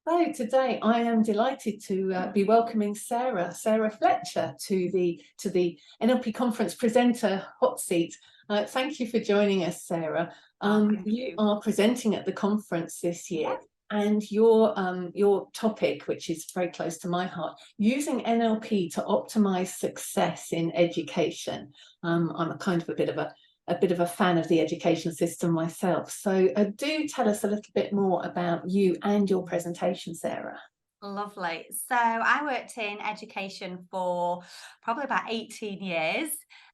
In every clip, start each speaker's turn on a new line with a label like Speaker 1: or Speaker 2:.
Speaker 1: So today I am delighted to be welcoming Sarah Fletcher to the NLP conference presenter hot seat. Thank you for joining us, Sarah.
Speaker 2: Thank
Speaker 1: You
Speaker 2: you.
Speaker 1: are presenting at the conference this year,
Speaker 2: Yeah.
Speaker 1: and your topic, which is very close to my heart, using NLP to optimize success in education. I'm a kind of a bit of a fan of the education system myself. So do tell us a little bit more about you and your presentation, Sarah.
Speaker 2: Lovely. So I worked in education for probably about 18 years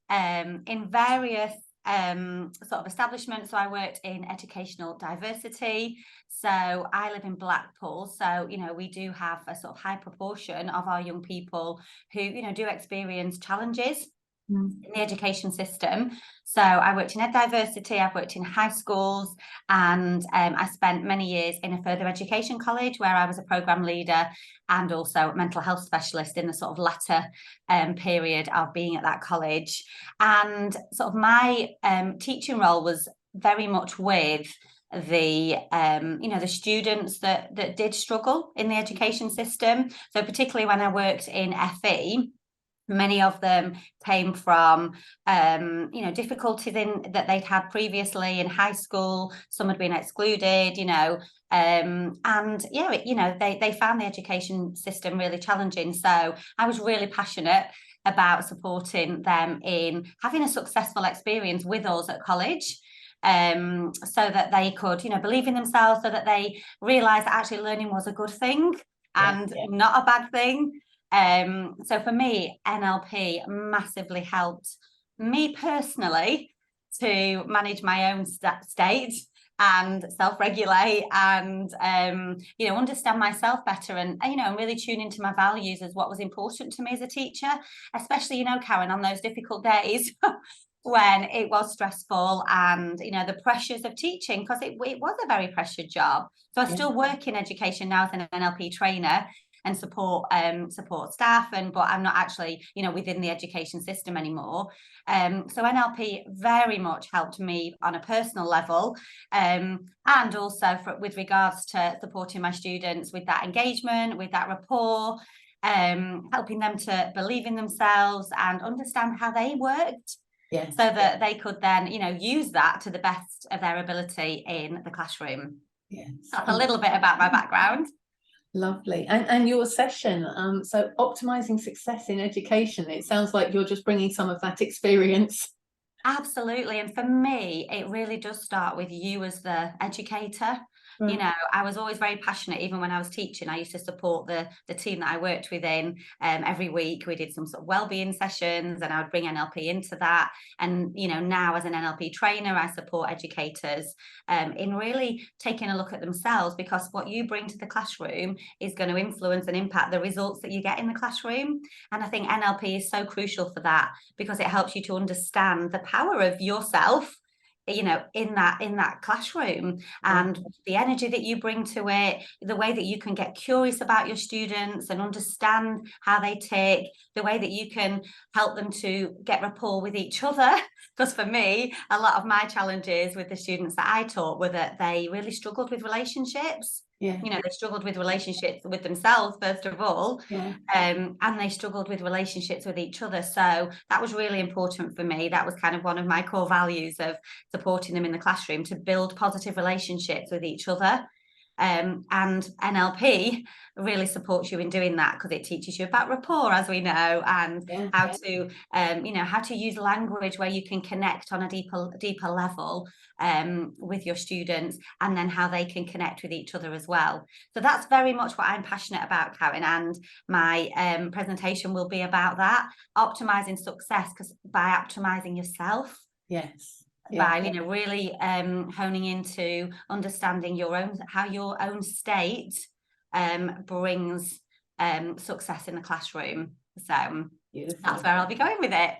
Speaker 2: in various sort of establishments. So I worked in educational diversity. So I live in Blackpool. So, we do have a sort of high proportion of our young people who, do experience challenges in the education system. So I worked in ed diversity, I've worked in high schools, and I spent many years in a further education college where I was a programme leader and also mental health specialist in the sort of latter period of being at that college. And sort of my teaching role was very much with the the students that did struggle in the education system. So particularly when I worked in FE, many of them came from difficulties in that they'd had previously in high school. Some had been excluded, and they found the education system really challenging. So I was really passionate about supporting them in having a successful experience with us at college, so that they could believe in themselves, so that they realized that actually learning was a good thing and not a bad thing. So for me, NLP massively helped me personally to manage my own state and self-regulate and understand myself better, and really tune into my values as what was important to me as a teacher, especially Karen, on those difficult days when it was stressful and the pressures of teaching, because it was a very pressured job. So I still work in education now as an NLP trainer and support staff, but I'm not actually within the education system anymore. So NLP very much helped me on a personal level, and also with regards to supporting my students with that engagement, with that rapport, helping them to believe in themselves and understand how they worked. So that they could then use that to the best of their ability in the classroom. That's a little bit about my background.
Speaker 1: Lovely. And your session, so optimizing success in education, it sounds like you're just bringing some of that experience.
Speaker 2: Absolutely. And for me, it really does start with you as the educator.
Speaker 1: Right.
Speaker 2: I was always very passionate. Even when I was teaching, I used to support the team that I worked within. Every week we did some sort of wellbeing sessions, and I would bring NLP into that. And now as an NLP trainer, I support educators in really taking a look at themselves, because what you bring to the classroom is going to influence and impact the results that you get in the classroom. And I think NLP is so crucial for that, because it helps you to understand the power of yourself in that classroom, and the energy that you bring to it, the way that you can get curious about your students and understand how they tick, the way that you can help them to get rapport with each other. Because for me, a lot of my challenges with the students that I taught were that they really struggled with relationships. They struggled with relationships with themselves, first of all, and they struggled with relationships with each other. So that was really important for me. That was kind of one of my core values of supporting them in the classroom, to build positive relationships with each other. And NLP really supports you in doing that, because it teaches you about rapport, as we know, and how to use language where you can connect on a deeper level with your students, and then how they can connect with each other as well. So that's very much what I'm passionate about, Karen, and my presentation will be about that, optimizing success, because by optimizing yourself, by really honing into understanding how your own state brings success in the classroom. So that's where I'll be going with it.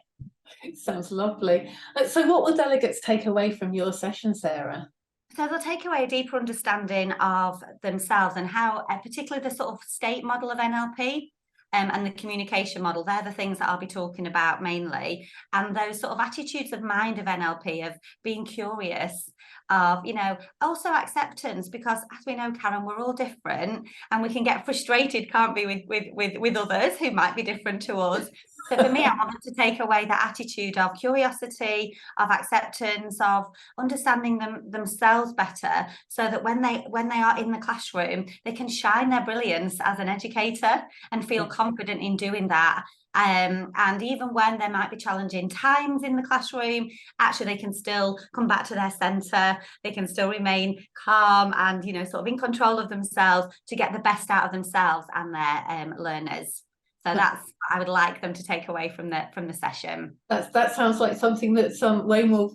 Speaker 1: It sounds lovely. So what will delegates take away from your session, Sarah?
Speaker 2: So they'll take away a deeper understanding of themselves, and how particularly the sort of state model of NLP, and the communication model. They're the things that I'll be talking about mainly. And those sort of attitudes of mind of NLP, of being curious, of, you know, also acceptance, because as we know, Karen, we're all different and we can get frustrated, can't we, with others who might be different to us. So for me, I wanted to take away that attitude of curiosity, of acceptance, of understanding themselves better, so that when they are in the classroom, they can shine their brilliance as an educator and feel confident in doing that. And even when there might be challenging times in the classroom, actually they can still come back to their centre, they can still remain calm and, you know, sort of in control of themselves to get the best out of themselves and their learners. So that's what I would like them to take away from the session.
Speaker 1: That sounds like something that's way more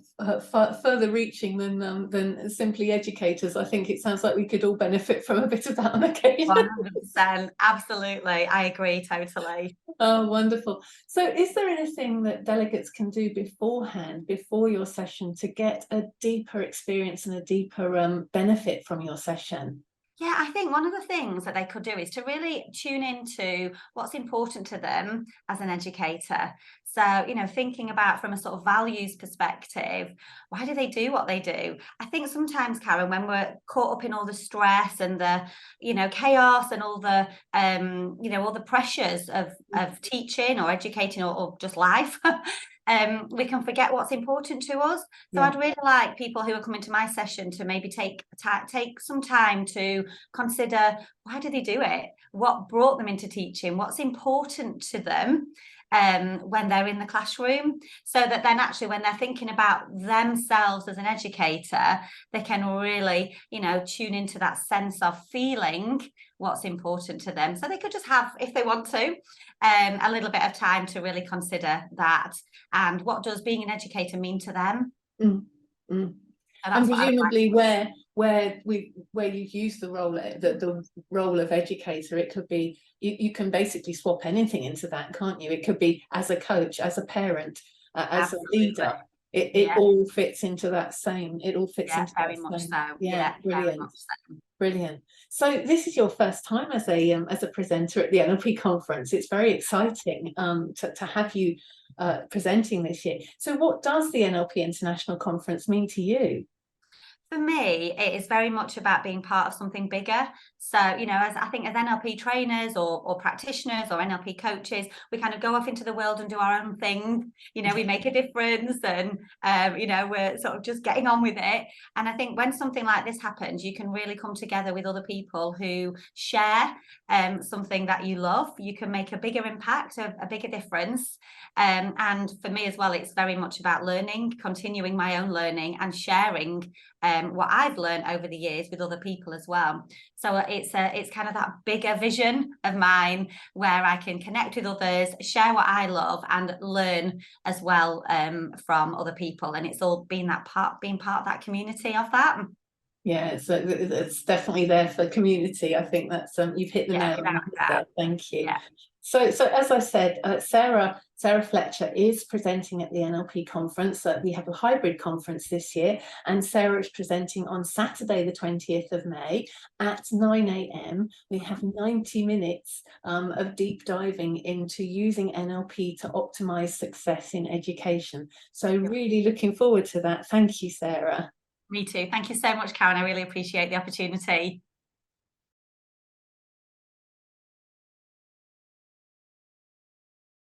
Speaker 1: further reaching than simply educators. I think it sounds like we could all benefit from a bit of that on occasion.
Speaker 2: 100%, absolutely, I agree totally.
Speaker 1: Oh, wonderful. So is there anything that delegates can do beforehand, before your session, to get a deeper experience and a deeper benefit from your session?
Speaker 2: Yeah, I think one of the things that they could do is to really tune into what's important to them as an educator. So, you know, thinking about from a sort of values perspective, why do they do what they do? I think sometimes, Karen, when we're caught up in all the stress and the, you know, chaos and all the, you know, all the pressures of teaching or educating or just life, we can forget what's important to us. So I'd really like people who are coming to my session to maybe take some time to consider, why do they do it? What brought them into teaching? What's important to them when they're in the classroom? So that then actually when they're thinking about themselves as an educator, they can really, you know, tune into that sense of feeling what's important to them. So they could just have, if they want to, a little bit of time to really consider that, and what does being an educator mean to them.
Speaker 1: And presumably where you've used the role of educator, it could be you can basically swap anything into that, can't you? It could be as a coach, as a parent, as
Speaker 2: Absolutely.
Speaker 1: a leader. It all fits into that same. It all fits into
Speaker 2: very
Speaker 1: that
Speaker 2: much
Speaker 1: same.
Speaker 2: so.
Speaker 1: Yeah, brilliant.
Speaker 2: Very much so.
Speaker 1: Brilliant. So this is your first time as a presenter at the NLP conference. It's very exciting to have you presenting this year. So what does the NLP International Conference mean to you?
Speaker 2: For me, it is very much about being part of something bigger. So, you know, as I think as NLP trainers or practitioners or NLP coaches, we kind of go off into the world and do our own thing. You know, we make a difference and, you know, we're sort of just getting on with it. And I think when something like this happens, you can really come together with other people who share something that you love. You can make a bigger impact, a bigger difference. And for me as well, it's very much about learning, continuing my own learning and sharing what I've learned over the years with other people as well. So it's kind of that bigger vision of mine where I can connect with others, share what I love and learn as well from other people. And it's all being part of that community of that.
Speaker 1: Yeah, so it's definitely there for community. I think that's you've hit the nail on the head there. Thank you.
Speaker 2: Yeah.
Speaker 1: So as I said, Sarah Fletcher is presenting at the NLP conference. We have a hybrid conference this year, and Sarah is presenting on Saturday, the 20th of May at 9 a.m. We have 90 minutes of deep diving into using NLP to optimize success in education. So really looking forward to that. Thank you, Sarah.
Speaker 2: Me too. Thank you so much, Karen. I really appreciate the opportunity.